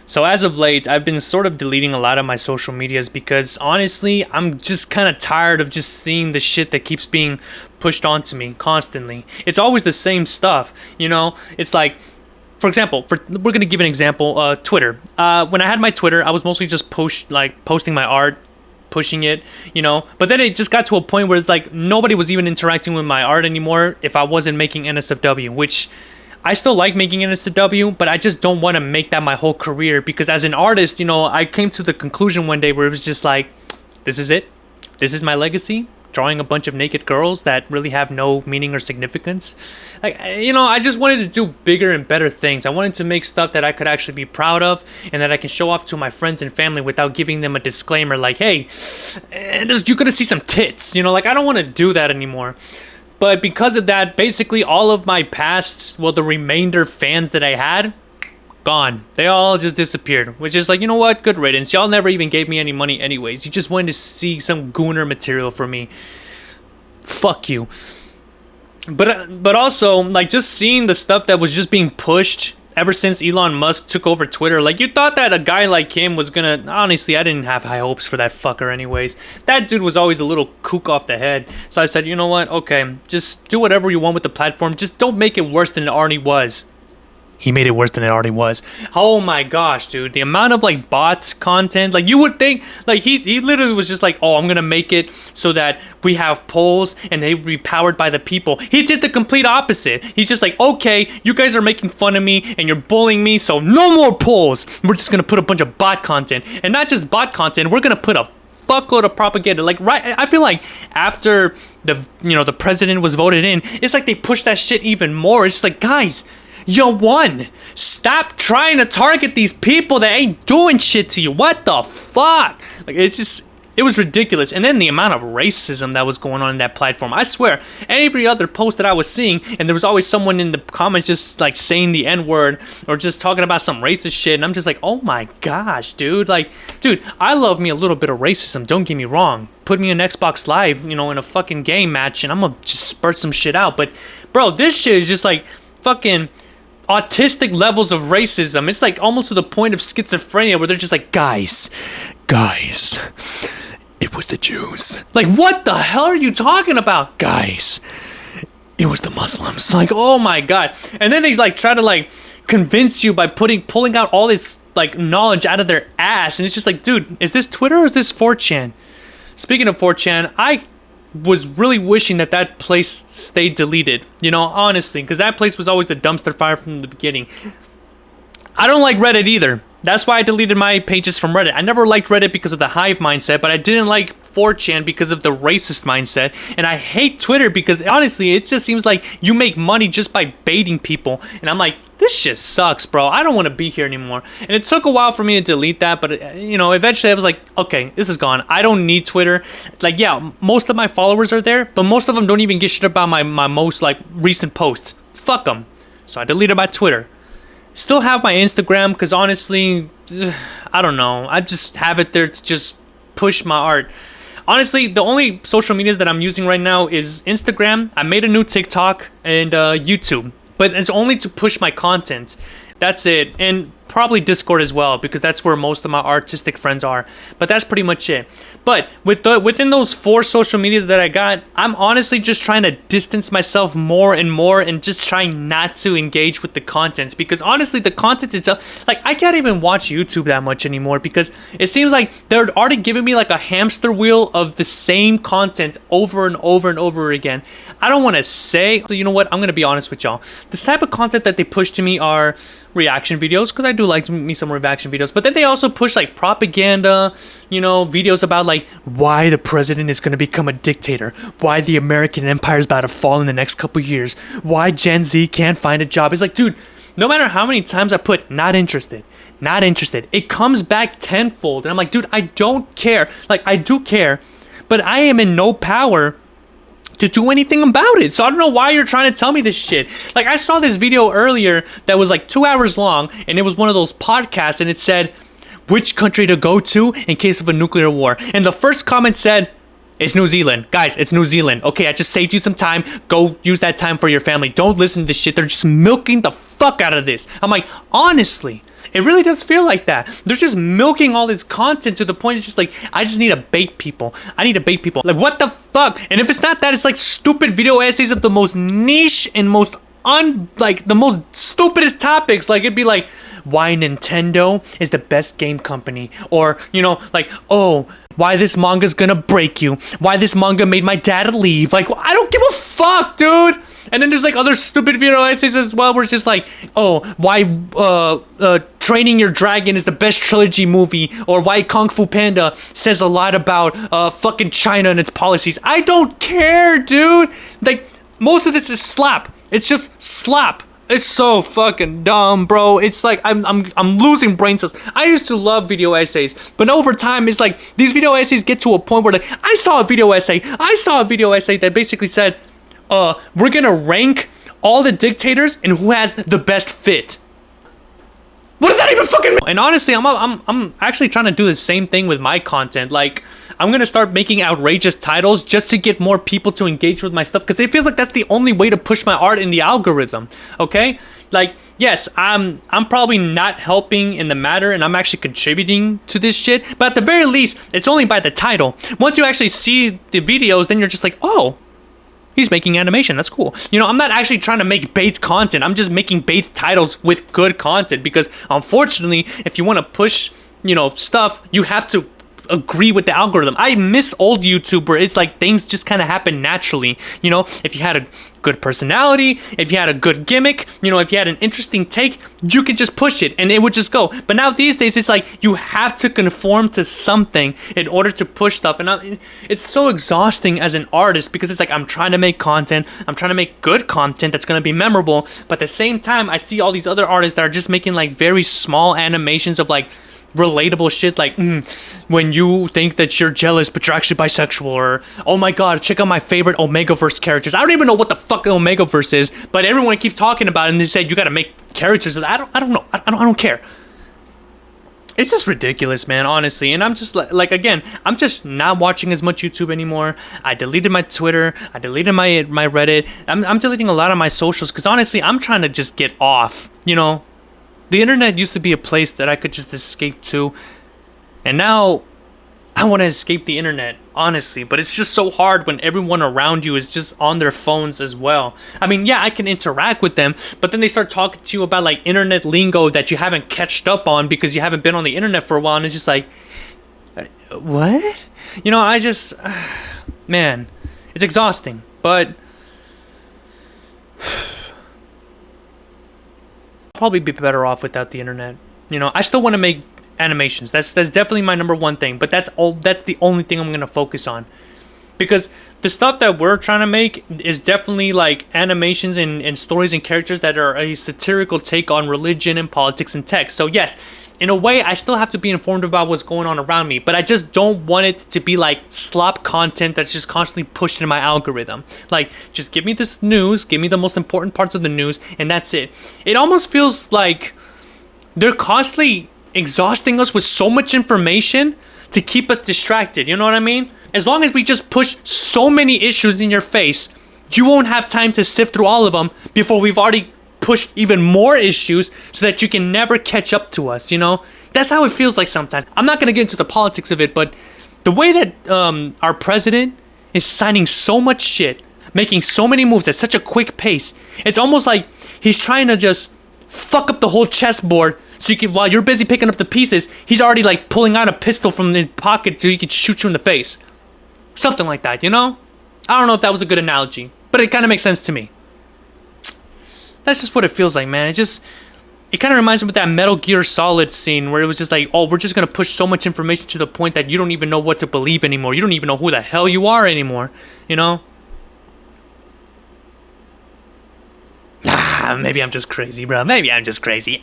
So as of late, I've been sort of deleting a lot of my social medias because honestly, I'm just kind of tired of just seeing the shit that keeps being pushed onto me constantly. It's always the same stuff, you know? It's like, for example, we're gonna give an example. Twitter. When I had my Twitter, I was mostly just posting my art, pushing it, you know. But then it just got to a point where it's like nobody was even interacting with my art anymore if I wasn't making NSFW, which I still like making NSFW, but I just don't want to make that my whole career because as an artist, you know, I came to the conclusion one day where it was just like, this is it. This is my legacy. Drawing a bunch of naked girls that really have no meaning or significance. Like, you know, I just wanted to do bigger and better things. I wanted to make stuff that I could actually be proud of and that I can show off to my friends and family without giving them a disclaimer like, hey, you're gonna see some tits. You know, like, I don't want to do that anymore. But because of that, basically all of my past, well, the remainder fans that I had, gone. They all just disappeared. Which is like, you know what? Good riddance. Y'all never even gave me any money anyways. You just wanted to see some gooner material from me. Fuck you. But also, like, just seeing the stuff that was just being pushed ever since Elon Musk took over Twitter, like, you thought that a guy like him was gonna... Honestly, I didn't have high hopes for that fucker anyways. That dude was always a little kook off the head. So I said, you know what? Okay, just do whatever you want with the platform. Just don't make it worse than it already was. He made it worse than it already was. Oh my gosh, dude. The amount of, like, bot content. Like, you would think... Like, he literally was just like, oh, I'm gonna make it so that we have polls and they be powered by the people. He did the complete opposite. He's just like, okay, you guys are making fun of me and you're bullying me, so no more polls. We're just gonna put a bunch of bot content. And not just bot content, we're gonna put a fuckload of propaganda. Like, right, I feel like after the president was voted in, it's like they pushed that shit even more. It's just like, guys... You won. Stop trying to target these people that ain't doing shit to you. What the fuck? Like, it was ridiculous. And then the amount of racism that was going on in that platform. I swear, every other post that I was seeing, and there was always someone in the comments just like saying the N-word or just talking about some racist shit. And I'm just like, oh my gosh, dude. Like, dude, I love me a little bit of racism. Don't get me wrong. Put me in Xbox Live, you know, in a fucking game match, and I'm gonna just spurt some shit out. But, bro, this shit is just like fucking... autistic levels of racism. It's like almost to the point of schizophrenia where they're just like, guys, it was the Jews. Like, what the hell are you talking about? Guys, it was the Muslims. Like, oh my god. And then they like try to like convince you by pulling out all this like knowledge out of their ass. And it's just like, dude, is this Twitter or is this 4chan? Speaking of 4chan, I was really wishing that place stayed deleted, you know, honestly, because that place was always a dumpster fire from the beginning. I don't like Reddit either. That's why I deleted my pages from Reddit. I never liked Reddit because of the hive mindset, but I didn't like 4chan because of the racist mindset. And I hate Twitter because, honestly, it just seems like you make money just by baiting people. And I'm like, this shit sucks, bro. I don't want to be here anymore. And it took a while for me to delete that, but, you know, eventually I was like, okay, this is gone. I don't need Twitter. Like, yeah, most of my followers are there, but most of them don't even give shit about my most, like, recent posts. Fuck them. So I deleted my Twitter. Still have my Instagram because honestly, I don't know. I just have it there to just push my art. Honestly, the only social medias that I'm using right now is Instagram. I made a new TikTok and YouTube, but it's only to push my content. That's it. And probably Discord as well because that's where most of my artistic friends are. But that's pretty much it. But within those 4 social medias that I got, I'm honestly just trying to distance myself more and more and just trying not to engage with the content because honestly the content itself, like I can't even watch YouTube that much anymore because it seems like they're already giving me like a hamster wheel of the same content over and over and over again. I don't want to say, so you know what, I'm going to be honest with y'all. This type of content that they push to me are reaction videos because I do like me some reaction videos, but then they also push like propaganda, you know, videos about like why the president is going to become a dictator, why the American empire is about to fall in the next couple years, why Gen Z can't find a job. It's like, dude, no matter how many times I put not interested, it comes back tenfold. And I'm like, dude, I don't care. Like, I do care, but I am in no power to do anything about it. So I don't know why you're trying to tell me this shit. Like, I saw this video earlier that was like 2 hours long, and it was one of those podcasts, and it said which country to go to in case of a nuclear war. And the first comment said, it's New Zealand. Guys, it's New Zealand. Okay, I just saved you some time. Go use that time for your family. Don't listen to this shit. They're just milking the fuck out of this. I'm like, honestly, It really does feel like that. They're just milking all this content to the point it's just like, I just need to bait people. I need to bait people. Like, what the fuck? And if it's not that, it's like stupid video essays of the most niche and most like the most stupidest topics. Like, it'd be like, why Nintendo is the best game company, or like, oh, why this manga's gonna break you, why this manga made my dad leave. Like, I don't give a fuck, dude. And then there's like other stupid video essays as well, where it's just like, oh, why Training Your Dragon is the best trilogy movie, or why Kung Fu Panda says a lot about fucking China and its policies. I don't care, dude. Like, most of this is slap. It's just slap. It's so fucking dumb, bro. It's like I'm losing brain cells. I used to love video essays, but over time, it's like these video essays get to a point where, like, I saw a video essay that basically said, we're gonna rank all the dictators and who has the best fit. What does that even fucking mean? And honestly, I'm actually trying to do the same thing with my content. Like, I'm gonna start making outrageous titles just to get more people to engage with my stuff, because they feel like that's the only way to push my art in the algorithm. Okay? Like, yes, I'm probably not helping in the matter, and I'm actually contributing to this shit, but at the very least, it's only by the title. Once you actually see the videos, then you're just like, oh, he's making animation. That's cool. I'm not actually trying to make bait content. I'm just making bait titles with good content, because unfortunately, if you want to push, stuff, you have to agree with the algorithm. I miss old YouTube where it's like things just kind of happen naturally. If you had a good personality, if you had a good gimmick, if you had an interesting take, you could just push it and it would just go. But now these days, it's like you have to conform to something in order to push stuff. And it's so exhausting as an artist, because it's like I'm trying to make content, I'm trying to make good content that's going to be memorable. But at the same time, I see all these other artists that are just making like very small animations of like relatable shit, like when you think that you're jealous but you're actually bisexual, or oh my god, check out my favorite Omegaverse characters. I don't even know what the fuck Omegaverse is, but everyone keeps talking about it, and they said you gotta make characters. I don't know. I don't care. It's just ridiculous, man, honestly. And I'm just like again, I'm just not watching as much YouTube anymore. I deleted my Twitter, I deleted my Reddit. I'm deleting a lot of my socials, because honestly, I'm trying to just get off. The internet used to be a place that I could just escape to, and now I want to escape the internet, honestly. But it's just so hard when everyone around you is just on their phones as well. I mean, yeah, I can interact with them, but then they start talking to you about like internet lingo that you haven't catched up on because you haven't been on the internet for a while, and it's just like, what? I just, man, it's exhausting, but probably be better off without the internet. I still want to make animations. That's definitely my number one thing, but that's the only thing I'm going to focus on, because the stuff that we're trying to make is definitely like animations and stories and characters that are a satirical take on religion and politics and tech. So yes, in a way, I still have to be informed about what's going on around me, but I just don't want it to be like slop content that's just constantly pushed in my algorithm. Like, just give me this news, give me the most important parts of the news, and that's it. It almost feels like they're constantly exhausting us with so much information to keep us distracted. You know what I mean? As long as we just push so many issues in your face, you won't have time to sift through all of them before we've already pushed even more issues, so that you can never catch up to us. That's how it feels like sometimes. I'm not gonna get into the politics of it, but the way that our president is signing so much shit, making so many moves at such a quick pace, it's almost like he's trying to just fuck up the whole chessboard, so you can, while you're busy picking up the pieces, he's already like pulling out a pistol from his pocket so he can shoot you in the face. Something like that, I don't know if that was a good analogy, but it kind of makes sense to me. That's just what it feels like, man. It kind of reminds me of that Metal Gear Solid scene where it was just like, oh, we're just going to push so much information to the point that you don't even know what to believe anymore. You don't even know who the hell you are anymore, Maybe I'm just crazy, bro. Maybe I'm just crazy.